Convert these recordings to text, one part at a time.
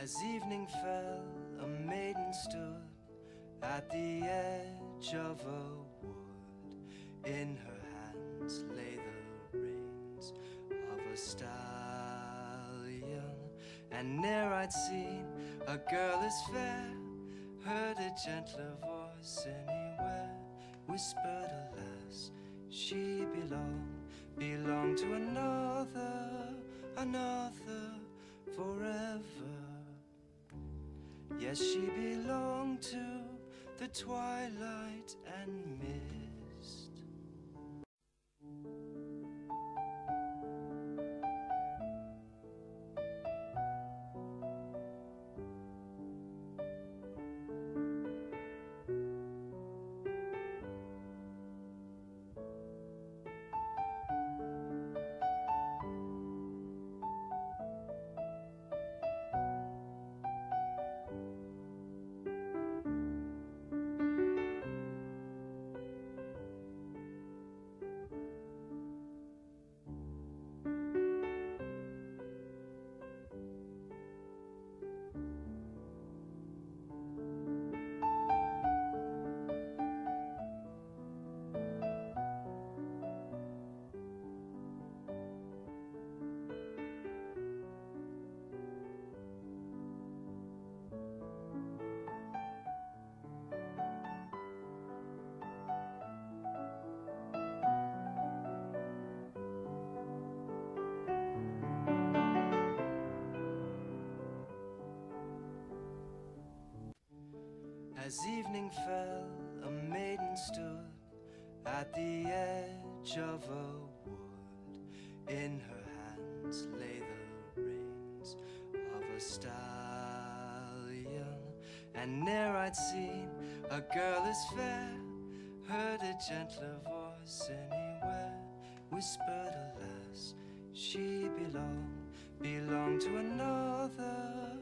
As evening fell, a maiden stood at the edge of a wood. In her hands lay the reins of a stallion, and ne'er I'd seen a girl as fair, heard a gentler voice anywhere. Whispered, alas, she belonged to another forever. Yes, she belonged to the twilight and mist. As evening fell, a maiden stood at the edge of a wood. In her hands lay the reins of a stallion, and ne'er I'd seen a girl as fair, heard a gentler voice anywhere. Whispered, alas, she belonged to another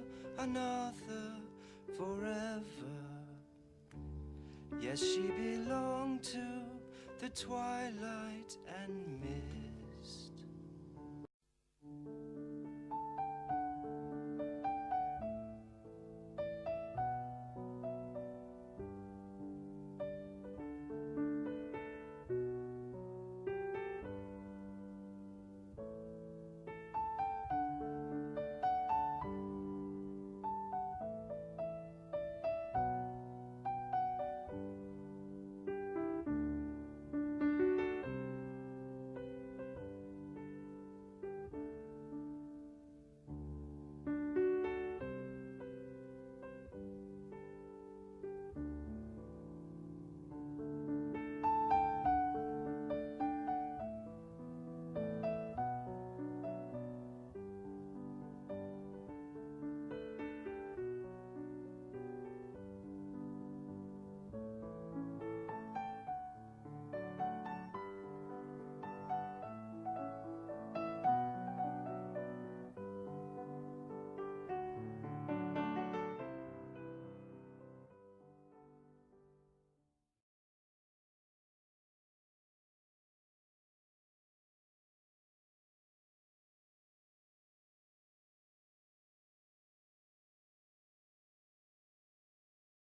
forever. Yes, she belonged to the twilight and mist.